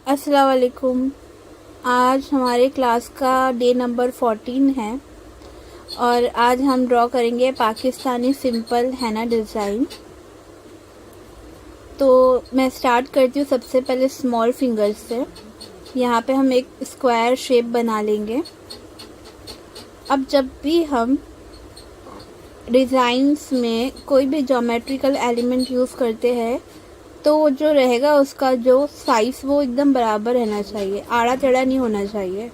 अस्सलाम वालेकुम। आज हमारे क्लास का डे नंबर 14 है और आज हम ड्रॉ करेंगे पाकिस्तानी सिंपल हैना डिज़ाइन। तो मैं स्टार्ट करती हूँ सबसे पहले स्मॉल फिंगर से। यहाँ पे हम एक स्क्वायर शेप बना लेंगे। अब जब भी हम डिज़ाइंस में कोई भी ज्योमेट्रिकल एलिमेंट यूज़ करते हैं तो वो जो रहेगा उसका जो साइज़ वो एकदम बराबर रहना चाहिए, आड़ा टेढ़ा नहीं होना चाहिए।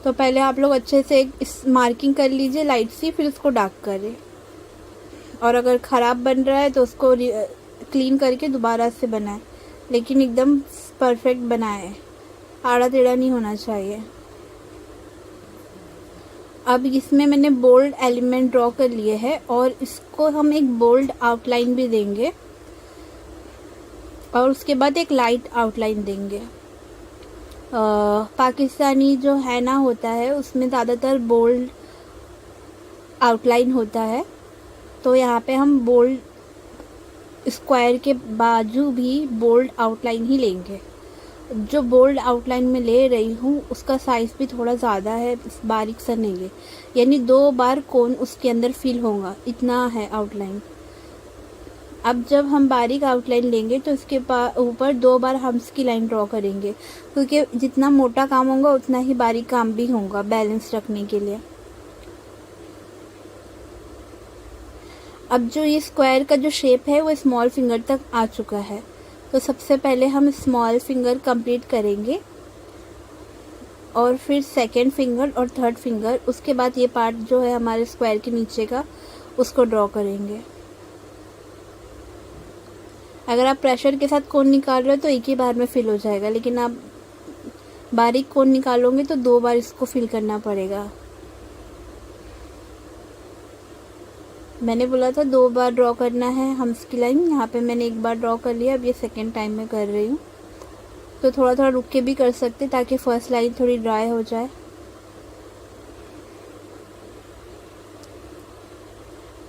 तो पहले आप लोग अच्छे से इस मार्किंग कर लीजिए लाइट सी, फिर उसको डार्क करें। और अगर ख़राब बन रहा है तो उसको क्लीन करके दोबारा से बनाएं, लेकिन एकदम परफेक्ट बनाएं, आड़ा टेढ़ा नहीं होना चाहिए। अब इसमें मैंने बोल्ड एलिमेंट ड्रॉ कर लिए हैं और इसको हम एक बोल्ड आउटलाइन भी देंगे और उसके बाद एक लाइट आउटलाइन देंगे। पाकिस्तानी जो हैना होता है उसमें ज़्यादातर बोल्ड आउटलाइन होता है, तो यहाँ पे हम बोल्ड स्क्वायर के बाजू भी बोल्ड आउटलाइन ही लेंगे। जो बोल्ड आउटलाइन में ले रही हूँ उसका साइज़ भी थोड़ा ज़्यादा है, बारीक सा नहीं है, यानी 2 बार कोन उसके अंदर फिल होगा, इतना है आउटलाइन। अब जब हम बारीक आउटलाइन लेंगे तो इसके ऊपर 2 बार हम्स की लाइन ड्रॉ करेंगे, क्योंकि जितना मोटा काम होगा उतना ही बारीक काम भी होगा बैलेंस रखने के लिए। अब जो ये स्क्वायर का जो शेप है वो स्मॉल फिंगर तक आ चुका है, तो सबसे पहले हम स्मॉल फिंगर कंप्लीट करेंगे और फिर सेकेंड फिंगर और थर्ड फिंगर। उसके बाद ये पार्ट जो है हमारे स्क्वायर के नीचे का उसको ड्रॉ करेंगे। अगर आप प्रेशर के साथ कोन निकाल रहे हो तो एक ही बार में फिल हो जाएगा, लेकिन आप बारीक कोन निकालोगे तो 2 बार इसको फिल करना पड़ेगा। मैंने बोला था 2 बार ड्रॉ करना है हम्स की लाइन, यहाँ पे मैंने 1 बार ड्रॉ कर लिया। अब ये सेकेंड टाइम में कर रही हूँ, तो थोड़ा थोड़ा रुक के भी कर सकते ताकि फर्स्ट लाइन थोड़ी ड्राई हो जाए।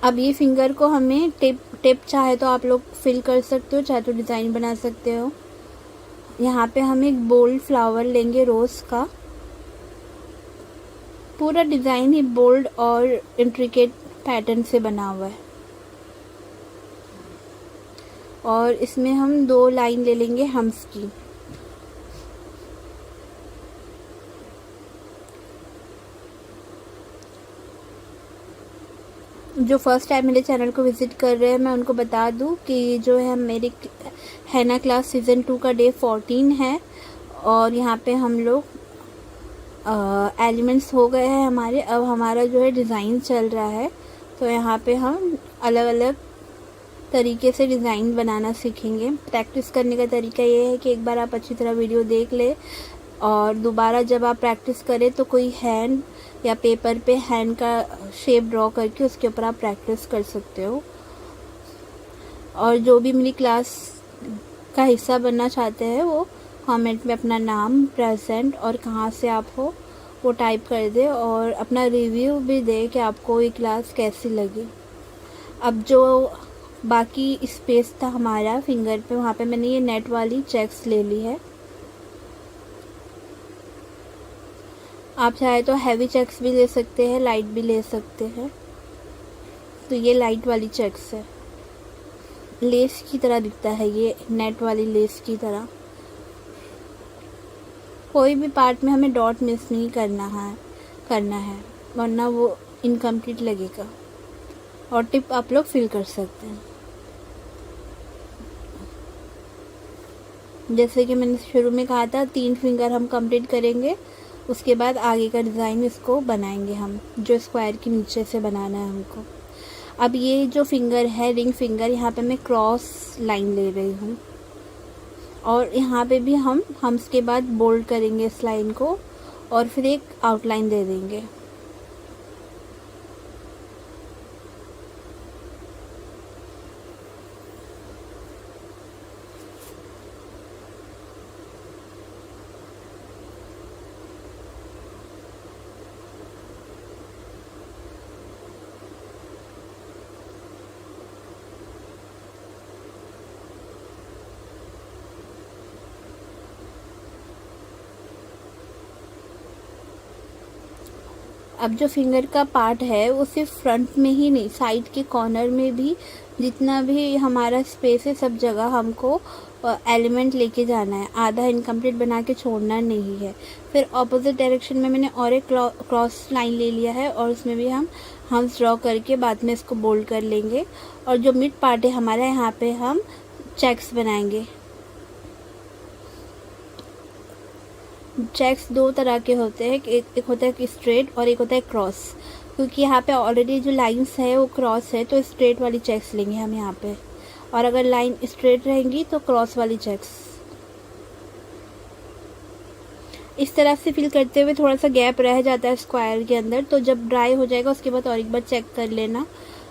अब ये फिंगर को हमें टिप चाहे तो आप लोग फिल कर सकते हो, चाहे तो डिज़ाइन बना सकते हो। यहाँ पे हम एक बोल्ड फ्लावर लेंगे रोज़ का। पूरा डिज़ाइन ही बोल्ड और इंट्रिकेट पैटर्न से बना हुआ है और इसमें हम 2 लाइन ले लेंगे हम्स की। जो फर्स्ट टाइम मेरे चैनल को विज़िट कर रहे हैं मैं उनको बता दूं कि जो है मेरी हैना क्लास सीज़न 2 का डे 14 है और यहाँ पे हम लोग एलिमेंट्स हो गए हैं हमारे। अब हमारा जो है डिज़ाइन चल रहा है, तो यहाँ पे हम अलग अलग तरीके से डिज़ाइन बनाना सीखेंगे। प्रैक्टिस करने का तरीका ये है कि एक बार आप अच्छी तरह वीडियो देख ले और दोबारा जब आप प्रैक्टिस करें तो कोई हैंड या पेपर पे हैंड का शेप ड्रॉ करके उसके ऊपर आप प्रैक्टिस कर सकते हो। और जो भी मेरी क्लास का हिस्सा बनना चाहते हैं वो कमेंट में अपना नाम, प्रेजेंट और कहाँ से आप हो वो टाइप कर दे और अपना रिव्यू भी दे कि आपको ये क्लास कैसी लगी। अब जो बाकी स्पेस था हमारा फिंगर पे, वहाँ पे मैंने ये नेट वाली चेक्स ले ली है। आप चाहे तो हैवी चेक्स भी ले सकते हैं, लाइट भी ले सकते हैं। तो ये लाइट वाली चेक्स है, लेस की तरह दिखता है ये, नेट वाली लेस की तरह। कोई भी पार्ट में हमें डॉट मिस नहीं करना है वरना वो इनकम्प्लीट लगेगा। और टिप आप लोग फिल कर सकते हैं। जैसे कि मैंने शुरू में कहा था 3 फिंगर हम कंप्लीट करेंगे, उसके बाद आगे का डिज़ाइन इसको बनाएंगे हम, जो स्क्वायर के नीचे से बनाना है हमको। अब ये जो फिंगर है रिंग फिंगर, यहाँ पे मैं क्रॉस लाइन ले रही हूँ और यहाँ पे भी हम हम्स के बाद बोल्ड करेंगे इस लाइन को और फिर एक आउटलाइन दे देंगे। अब जो फिंगर का पार्ट है वो सिर्फ फ्रंट में ही नहीं, साइड के कॉर्नर में भी जितना भी हमारा स्पेस है सब जगह हमको एलिमेंट लेके जाना है, आधा इनकम्प्लीट बना के छोड़ना नहीं है। फिर ऑपोजिट डायरेक्शन में मैंने और एक क्रॉस लाइन ले लिया है और उसमें भी हम हम्स ड्रॉ करके बाद में इसको बोल्ड कर लेंगे। और जो मिड पार्ट है हमारा, यहाँ पे हम चेक्स बनाएंगे। चेक्स दो तरह के होते हैं, एक होता है स्ट्रेट और एक होता है क्रॉस। क्योंकि यहाँ पे ऑलरेडी जो लाइंस है वो क्रॉस है तो स्ट्रेट वाली चेक्स लेंगे हम यहाँ पे, और अगर लाइन स्ट्रेट रहेंगी तो क्रॉस वाली चेक्स। इस तरह से फिल करते हुए थोड़ा सा गैप रह जाता है स्क्वायर के अंदर, तो जब ड्राई हो जाएगा उसके बाद और एक बार चेक कर लेना,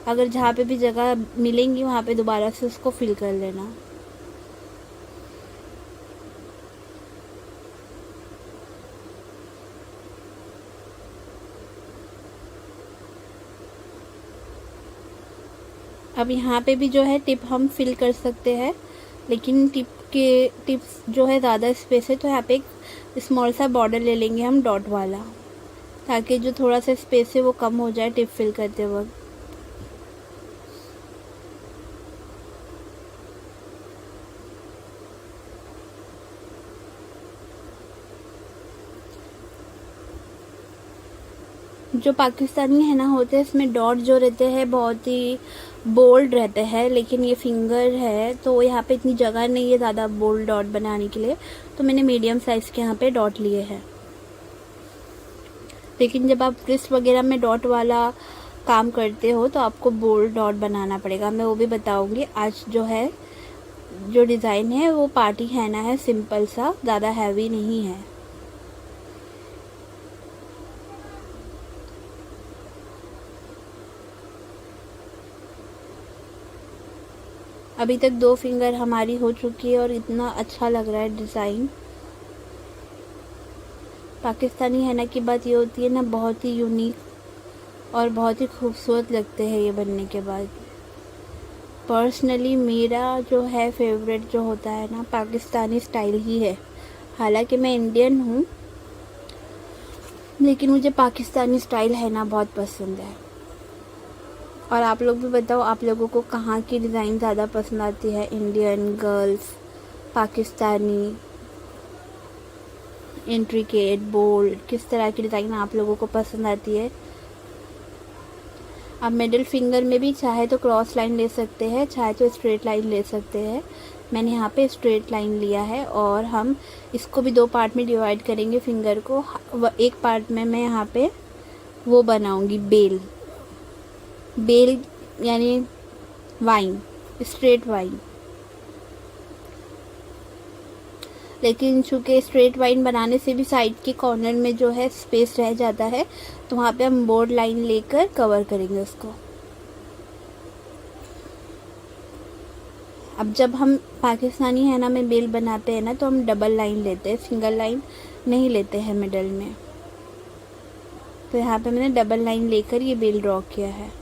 अगर जहाँ पे भी जगह मिलेंगी वहाँ पे दोबारा से उसको फिल कर लेना। अब यहाँ पे भी जो है टिप हम फिल कर सकते हैं, लेकिन टिप्स जो है ज़्यादा स्पेस है तो यहाँ पे एक स्मॉल सा बॉर्डर ले लेंगे हम डॉट वाला, ताकि जो थोड़ा सा स्पेस है वो कम हो जाए टिप फिल करते वक्त। जो पाकिस्तानी है ना होते हैं इसमें डॉट जो रहते हैं बहुत ही बोल्ड रहते हैं, लेकिन ये फिंगर है तो यहाँ पे इतनी जगह नहीं है ज़्यादा बोल्ड डॉट बनाने के लिए, तो मैंने मीडियम साइज़ के यहाँ पे डॉट लिए हैं। लेकिन जब आप रिस्ट वगैरह में डॉट वाला काम करते हो तो आपको बोल्ड डॉट बनाना पड़ेगा, मैं वो भी बताऊँगी। आज जो डिज़ाइन है वो पार्टी हैना है, सिंपल सा, ज़्यादा हैवी नहीं है। अभी तक 2 फिंगर हमारी हो चुकी है और इतना अच्छा लग रहा है डिज़ाइन। पाकिस्तानी हैना की बात ये होती है ना, बहुत ही यूनिक और बहुत ही खूबसूरत लगते हैं ये बनने के बाद। पर्सनली मेरा जो है फेवरेट जो होता है ना पाकिस्तानी स्टाइल ही है। हालांकि मैं इंडियन हूँ लेकिन मुझे पाकिस्तानी स्टाइल हैना बहुत पसंद है। और आप लोग भी बताओ आप लोगों को कहाँ की डिज़ाइन ज़्यादा पसंद आती है, Indian, girls, Pakistani, intricate, bold, किस तरह की डिज़ाइन आप लोगों को पसंद आती है। आप मिडिल फिंगर में भी चाहे तो क्रॉस लाइन ले सकते हैं, चाहे तो स्ट्रेट लाइन ले सकते हैं। मैंने यहाँ पे स्ट्रेट लाइन लिया है और हम इसको भी 2 पार्ट में डिवाइड करेंगे फिंगर को। एक पार्ट में मैं यहाँ पे वो बनाऊँगी बेल यानी वाइन, स्ट्रेट वाइन। लेकिन चूँकि स्ट्रेट वाइन बनाने से भी साइड के कॉर्नर में जो है स्पेस रह जाता है, तो वहाँ पे हम बोर्ड लाइन लेकर कवर करेंगे उसको। अब जब हम पाकिस्तानी हैना में बेल बनाते हैं ना तो हम डबल लाइन लेते हैं, सिंगल लाइन नहीं लेते हैं मिडल में। तो यहाँ पे मैंने डबल लाइन लेकर ये बेल ड्रॉ किया है।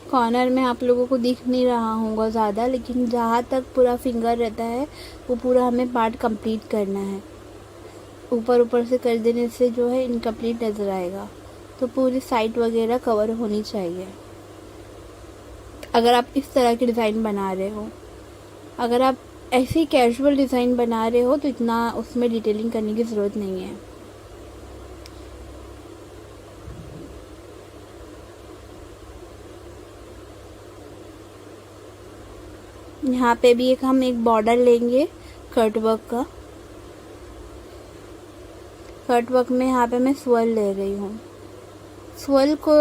कॉर्नर में आप लोगों को दिख नहीं रहा होगा ज़्यादा, लेकिन जहाँ तक पूरा फिंगर रहता है वो पूरा हमें पार्ट कंप्लीट करना है। ऊपर से कर देने से जो है इनकम्प्लीट नज़र आएगा, तो पूरी साइड वगैरह कवर होनी चाहिए अगर आप इस तरह की डिज़ाइन बना रहे हो। अगर आप ऐसे ही कैजुअल डिज़ाइन बना रहे हो तो इतना उसमें डिटेलिंग करने की ज़रूरत नहीं है। यहाँ पे भी हम एक बॉर्डर लेंगे कट वर्क का। कट वर्क में यहाँ पे मैं स्वर्ल ले रही हूँ। स्वर्ल को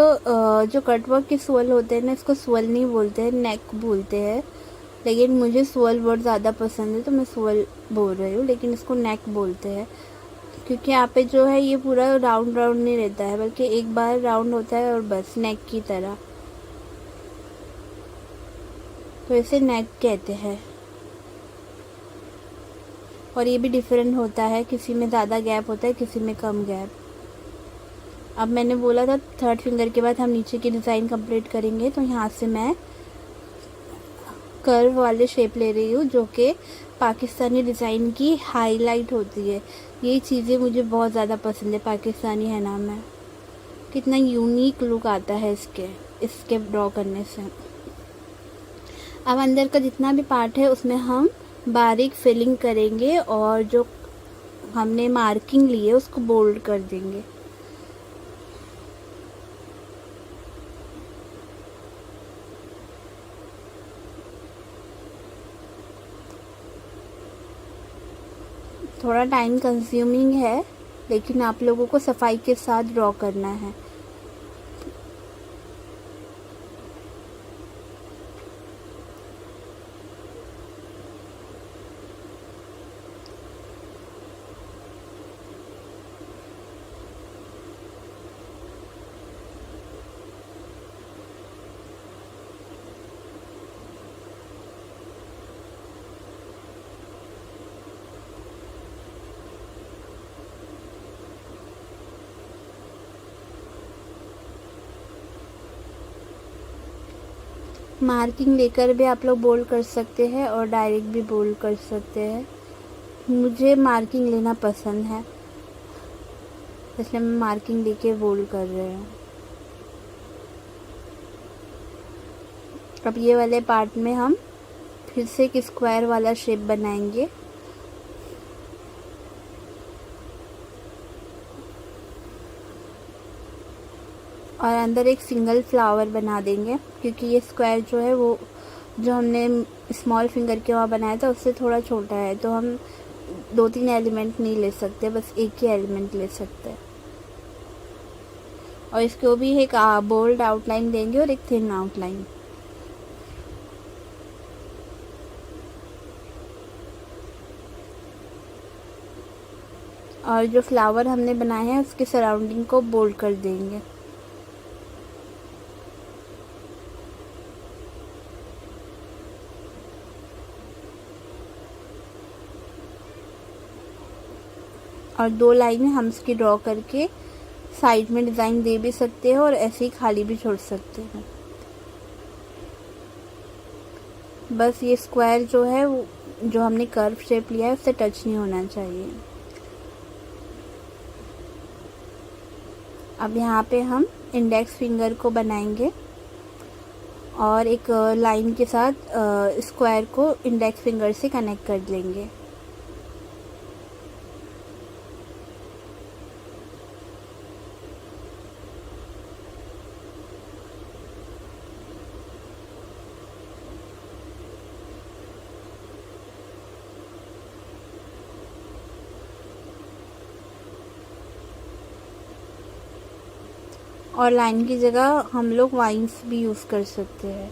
जो कट वर्क के स्वर्ल होते हैं ना, इसको स्वर्ल नहीं बोलते हैं, नेक बोलते हैं। लेकिन मुझे स्वर्ल वर्ड ज़्यादा पसंद है तो मैं स्वर्ल बोल रही हूँ, लेकिन इसको नेक बोलते हैं। क्योंकि यहाँ पे जो है ये पूरा राउंड नहीं रहता है, बल्कि एक बार राउंड होता है और बस नेक की तरह, तो इसे नेक कहते हैं। और ये भी डिफरेंट होता है, किसी में ज़्यादा गैप होता है, किसी में कम गैप। अब मैंने बोला था थर्ड फिंगर के बाद हम नीचे की डिज़ाइन कंप्लीट करेंगे, तो यहाँ से मैं कर्व वाले शेप ले रही हूँ जो कि पाकिस्तानी डिज़ाइन की हाईलाइट होती है। ये चीज़ें मुझे बहुत ज़्यादा पसंद है पाकिस्तानी हैना में, कितना यूनिक लुक आता है इसके ड्रॉ करने से। अब अंदर का जितना भी पार्ट है उसमें हम बारीक फिलिंग करेंगे और जो हमने मार्किंग ली है उसको बोल्ड कर देंगे। थोड़ा टाइम कंज्यूमिंग है, लेकिन आप लोगों को सफाई के साथ ड्रॉ करना है। मार्किंग लेकर भी आप लोग बोल्ड कर सकते हैं और डायरेक्ट भी बोल्ड कर सकते हैं। मुझे मार्किंग लेना पसंद है, इसलिए मैं मार्किंग लेके बोल्ड कर रही हूँ। अब ये वाले पार्ट में हम फिर से एक स्क्वायर वाला शेप बनाएंगे। और अंदर एक सिंगल फ्लावर बना देंगे, क्योंकि ये स्क्वायर जो है वो जो हमने स्मॉल फिंगर के वहाँ बनाया था उससे थोड़ा छोटा है, तो हम 2-3 एलिमेंट नहीं ले सकते, बस एक ही एलिमेंट ले सकते हैं। और इसको भी एक बोल्ड आउटलाइन देंगे और एक थिन आउटलाइन। और जो फ्लावर हमने बनाए हैं उसके सराउंडिंग को बोल्ड कर देंगे। और 2 लाइनें हम इसकी ड्रॉ करके साइड में डिज़ाइन दे भी सकते हैं और ऐसे ही खाली भी छोड़ सकते हैं। बस ये स्क्वायर जो है वो जो हमने कर्व शेप लिया है उससे टच नहीं होना चाहिए। अब यहाँ पे हम इंडेक्स फिंगर को बनाएंगे और एक लाइन के साथ स्क्वायर को इंडेक्स फिंगर से कनेक्ट कर लेंगे। और लाइन की जगह हम लोग वाइन्स भी यूज़ कर सकते हैं।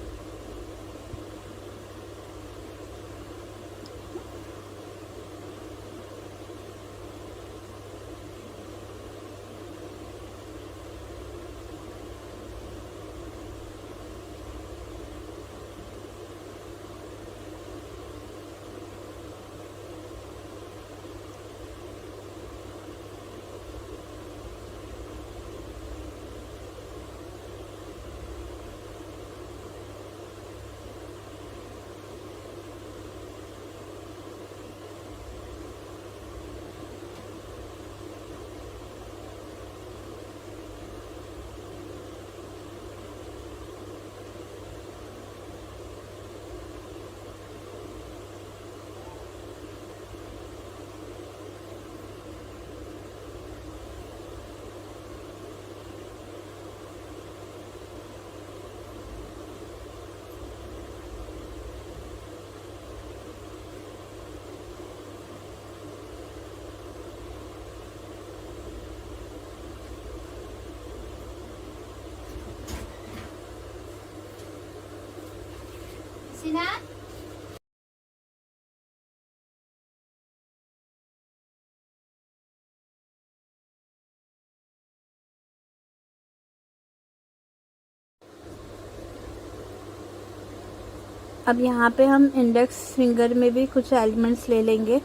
अब यहाँ पे हम इंडेक्स फिंगर में भी कुछ एलिमेंट्स ले लेंगे।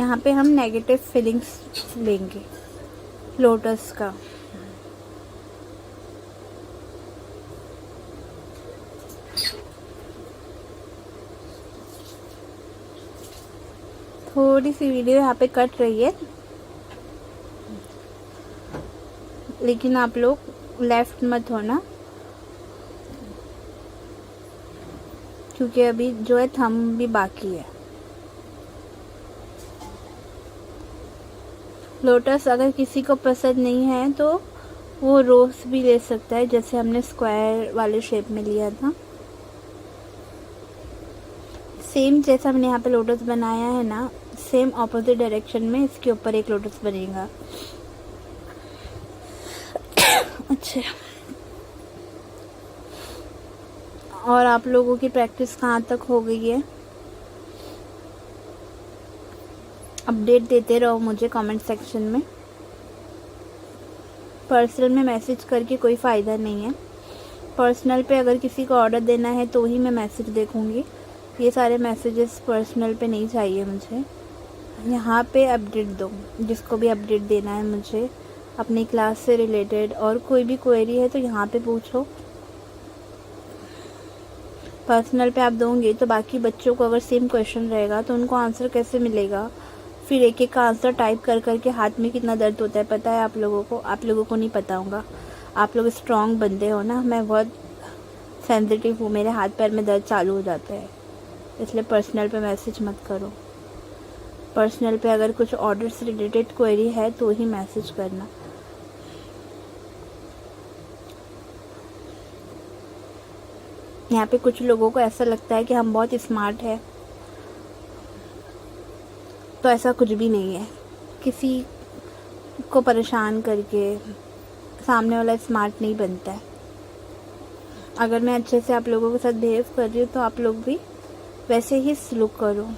यहाँ पे हम नेगेटिव फीलिंग्स लेंगे लोटस का। थोड़ी सी वीडियो यहाँ पे कट रही है, लेकिन आप लोग लेफ्ट मत होना, क्योंकि अभी जो है थंब भी बाकी है। लोटस अगर किसी को पसंद नहीं है तो वो रोज भी ले सकता है, जैसे हमने स्क्वायर वाले शेप में लिया था। सेम जैसा हमने यहाँ पे लोटस बनाया है ना, सेम ऑपोजिट डायरेक्शन में इसके ऊपर एक लोटस बनेगा। अच्छा, और आप लोगों की प्रैक्टिस कहाँ तक हो गई है? अपडेट देते रहो मुझे कमेंट सेक्शन में। पर्सनल में मैसेज करके कोई फ़ायदा नहीं है। पर्सनल पे अगर किसी को ऑर्डर देना है तो ही मैं मैसेज देखूँगी। ये सारे मैसेजेस पर्सनल पे नहीं चाहिए मुझे। यहाँ पे अपडेट दो, जिसको भी अपडेट देना है मुझे अपनी क्लास से रिलेटेड, और कोई भी क्वेरी है तो यहाँ पे पूछो। पर्सनल पे आप दोगे तो बाकी बच्चों को अगर सेम क्वेश्चन रहेगा तो उनको आंसर कैसे मिलेगा? फिर एक एक का आंसर टाइप कर करके हाथ में कितना दर्द होता है पता है आप लोगों को? आप लोगों को नहीं पता होगा। आप लोग स्ट्रॉन्ग बंदे हो ना, मैं बहुत सेंसिटिव हूँ, मेरे हाथ पैर में दर्द चालू हो जाता है। इसलिए पर्सनल पे मैसेज मत करो। पर्सनल पे अगर कुछ ऑर्डर से रिलेटेड क्वेरी है तो ही मैसेज करना। यहाँ पे कुछ लोगों को ऐसा लगता है कि हम बहुत स्मार्ट है, तो ऐसा कुछ भी नहीं है। किसी को परेशान करके सामने वाला स्मार्ट नहीं बनता है। अगर मैं अच्छे से आप लोगों के साथ बिहेव कर रही हूँ तो आप लोग भी वैसे ही सलूक करो।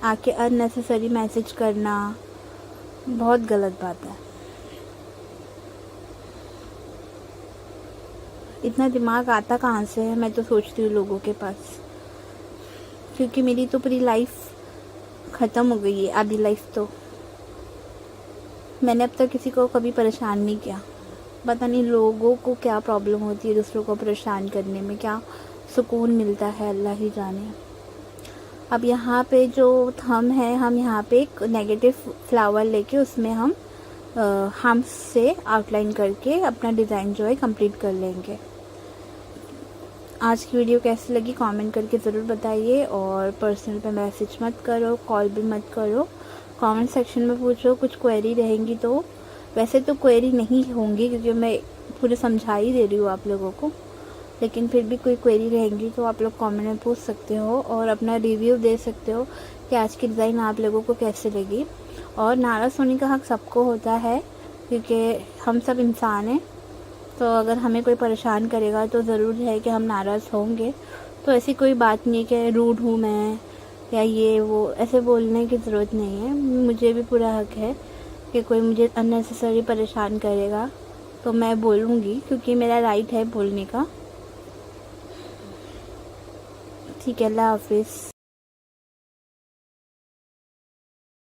आके अननेसेसरी मैसेज करना बहुत गलत बात है। इतना दिमाग आता कहाँ से है, मैं तो सोचती हूँ लोगों के पास, क्योंकि मेरी तो पूरी लाइफ ख़त्म हो गई है। आधी लाइफ तो मैंने अब तक किसी को कभी परेशान नहीं किया। पता नहीं लोगों को क्या प्रॉब्लम होती है दूसरों को परेशान करने में, क्या सुकून मिलता है अल्लाह ही जाने। अब यहाँ पे जो थंब है, हम यहाँ पे एक नेगेटिव फ्लावर लेके उसमें हम हम से आउटलाइन करके अपना डिज़ाइन जो है कंप्लीट कर लेंगे। आज की वीडियो कैसी लगी कमेंट करके ज़रूर बताइए, और पर्सनल पे मैसेज मत करो, कॉल भी मत करो, कमेंट सेक्शन में पूछो। कुछ क्वेरी रहेंगी तो, वैसे तो क्वेरी नहीं होंगी क्योंकि मैं पूरे समझा ही दे रही हूँ आप लोगों को, लेकिन फिर भी कोई क्वेरी रहेंगी तो आप लोग कमेंट में पूछ सकते हो और अपना रिव्यू दे सकते हो कि आज की डिज़ाइन आप लोगों को कैसे लगी। और नाराज़ होने का हक़ सबको होता है, क्योंकि हम सब इंसान हैं, तो अगर हमें कोई परेशान करेगा तो ज़रूर है कि हम नाराज़ होंगे। तो ऐसी कोई बात नहीं कि रूड हूँ मैं या ये वो, ऐसे बोलने की ज़रूरत नहीं है। मुझे भी पूरा हक़ है कि कोई मुझे अननेसेसरी परेशान करेगा तो मैं बोलूँगी, क्योंकि मेरा राइट है बोलने का। ठीक है, अल्लाह हाफिज़।